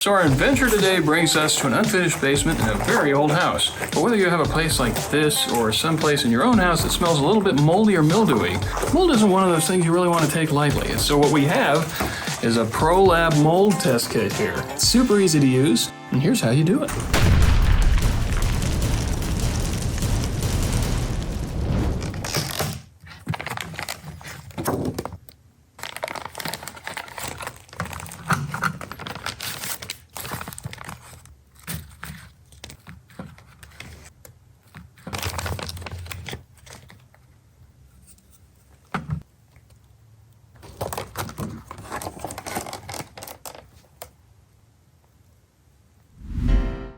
So our adventure today brings us to an unfinished basement in a very old house. But whether you have a place like this or someplace in your own house that smells a little bit moldy or mildewy, mold isn't one of those things you really want to take lightly. And so what we have is a ProLab mold test kit here. It's super easy to use, and here's how you do it.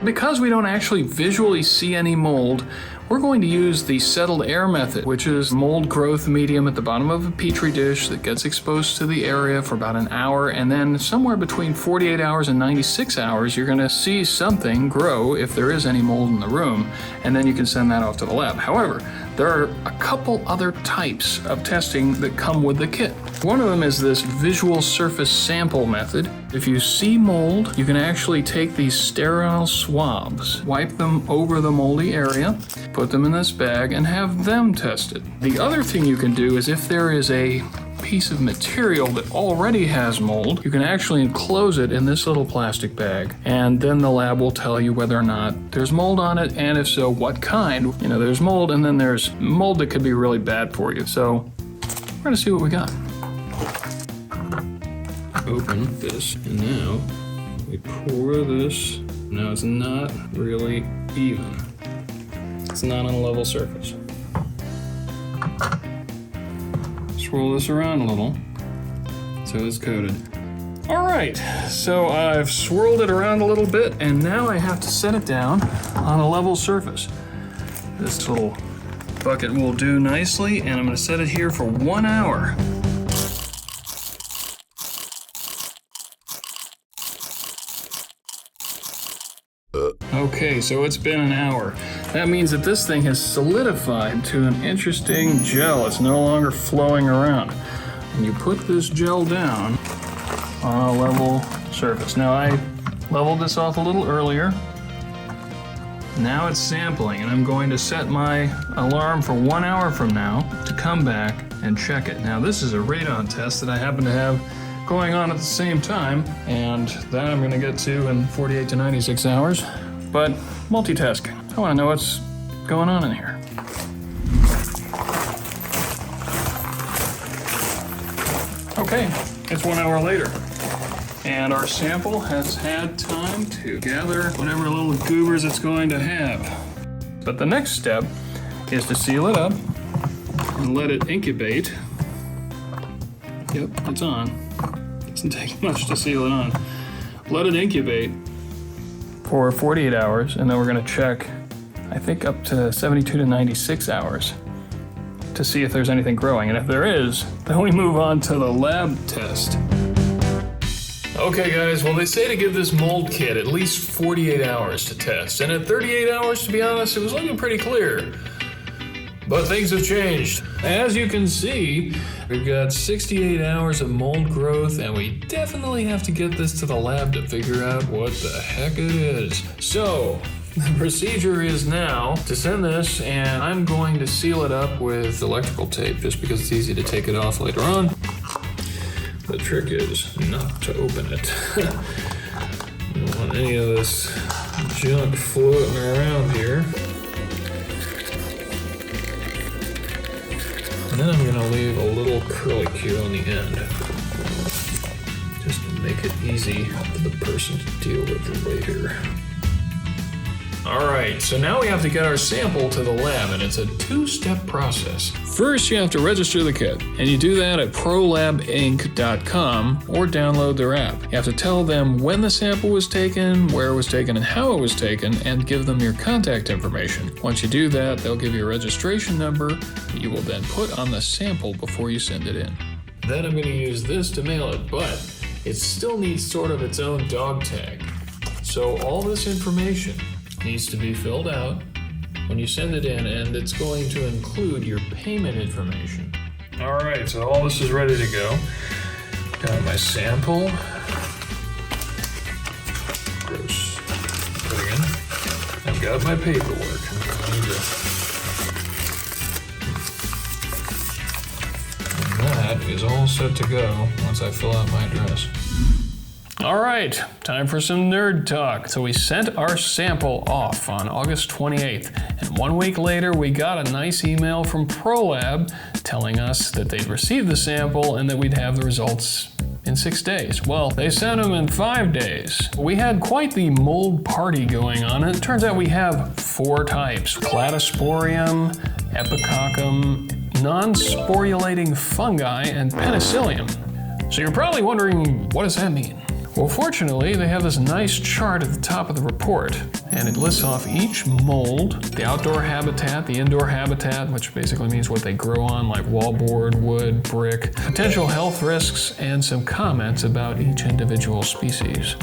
Because we don't actually visually see any mold, we're going to use the settled air method, which is mold growth medium at the bottom of a petri dish that gets exposed to the area for about an hour, and then somewhere between 48 hours and 96 hours, you're gonna see something grow if there is any mold in the room, and then you can send that off to the lab. However, there are a couple other types of testing that come with the kit. One of them is this visual surface sample method. If you see mold, you can actually take these sterile swabs, wipe them over the moldy area, put them in this bag, and have them tested. The other thing you can do is if there is a piece of material that already has mold, you can actually enclose it in this little plastic bag, and then the lab will tell you whether or not there's mold on it, and if so, what kind. You know, there's mold, and then there's mold that could be really bad for you. So we're gonna see what we got. Open this, and now we pour this. Now it's not really even. It's not on a level surface. Swirl this around a little so it's coated. All right, so I've swirled it around a little bit, and now I have to set it down on a level surface. This little bucket will do nicely, and I'm gonna set it here for 1 hour. Okay, so it's been an hour. That means that this thing has solidified to an interesting gel. It's no longer flowing around. And you put this gel down on a level surface. Now I leveled this off a little earlier. Now it's sampling, and I'm going to set my alarm for 1 hour from now to come back and check it. Now this is a radon test that I happen to have going on at the same time, and that I'm gonna get to in 48 to 96 hours. But multitasking. I wanna know what's going on in here. Okay, it's 1 hour later. And our sample has had time to gather whatever little goobers it's going to have. But the next step is to seal it up and let it incubate. Yep, it's on. Doesn't take much to seal it on. Let it incubate for 48 hours, and then we're gonna check, I think, up to 72 to 96 hours to see if there's anything growing. And if there is, then we move on to the lab test. Okay guys, well they say to give this mold kit at least 48 hours to test. And at 38 hours, to be honest, it was looking pretty clear. But things have changed. As you can see, we've got 68 hours of mold growth, and we definitely have to get this to the lab to figure out what the heck it is. So, the procedure is now to send this, and I'm going to seal it up with electrical tape just because it's easy to take it off later on. The trick is not to open it. You don't want any of this junk floating around here. And then I'm gonna leave a little curlicue on the end, just to make it easy for the person to deal with later. All right, so now we have to get our sample to the lab, and it's a two-step process. First, you have to register the kit, and you do that at prolabinc.com or download their app. You have to tell them when the sample was taken, where it was taken, and how it was taken, and give them your contact information. Once you do that, they'll give you a registration number that you will then put on the sample before you send it in. Then I'm going to use this to mail it, but it still needs sort of its own dog tag. So all this information needs to be filled out when you send it in, and it's going to include your payment information. All right, so all this is ready to go. Got my sample. gross. But again, I've got my paperwork. And that is all set to go once I fill out my address. All right, time for some nerd talk. So we sent our sample off on August 28th, and 1 week later we got a nice email from ProLab telling us that they'd received the sample and that we'd have the results in 6 days. Well, they sent them in 5 days. We had quite the mold party going on, and it turns out we have 4 types: Cladosporium, Epicoccum, non-sporulating fungi, and Penicillium. So you're probably wondering, what does that mean? Well, fortunately, they have this nice chart at the top of the report, and it lists off each mold, the outdoor habitat, the indoor habitat, which basically means what they grow on, like wallboard, wood, brick, potential health risks, and some comments about each individual species.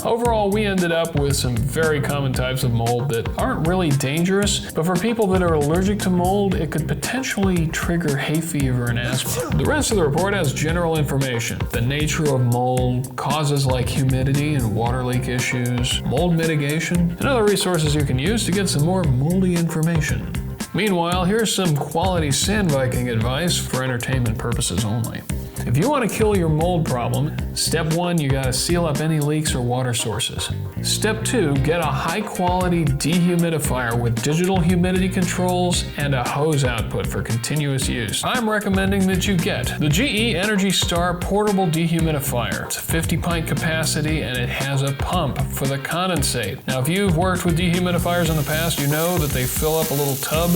Overall, we ended up with some very common types of mold that aren't really dangerous, but for people that are allergic to mold, it could potentially trigger hay fever and asthma. The rest of the report has general information: the nature of mold, causes like humidity and water leak issues, mold mitigation, and other resources you can use to get some more moldy information. Meanwhile, here's some quality SandViking advice for entertainment purposes only. If you want to kill your mold problem, step 1, you gotta seal up any leaks or water sources. Step 2, get a high quality dehumidifier with digital humidity controls and a hose output for continuous use. I'm recommending that you get the GE Energy Star portable dehumidifier. It's a 50 pint capacity and it has a pump for the condensate. Now, if you've worked with dehumidifiers in the past, you know that they fill up a little tub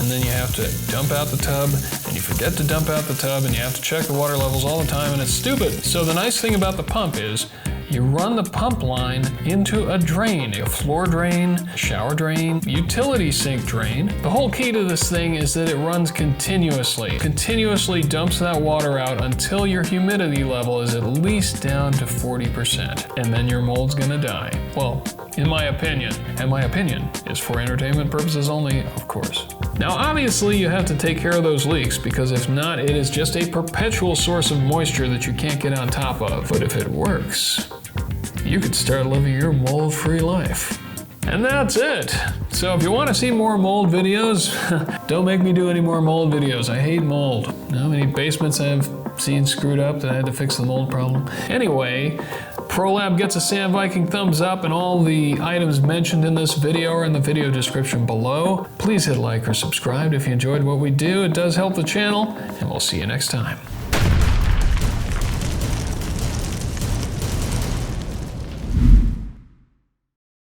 and then you have to dump out the tub, and you forget to dump out the tub, and you have to check the water levels all the time, and it's stupid. So the nice thing about the pump is you run the pump line into a drain, a floor drain, shower drain, utility sink drain. The whole key to this thing is that it runs continuously. Continuously dumps that water out until your humidity level is at least down to 40%, and then your mold's gonna die. Well, in my opinion, and my opinion is for entertainment purposes only, of course. Now, obviously, you have to take care of those leaks, because if not, it is just a perpetual source of moisture that you can't get on top of. But if it works, you could start living your mold-free life. And that's it. So if you want to see more mold videos, don't make me do any more mold videos. I hate mold. You know how many basements I've seen screwed up that I had to fix the mold problem? Anyway, ProLab gets a SandViking thumbs up, and all the items mentioned in this video are in the video description below. Please hit like or subscribe if you enjoyed what we do. It does help the channel, and we'll see you next time.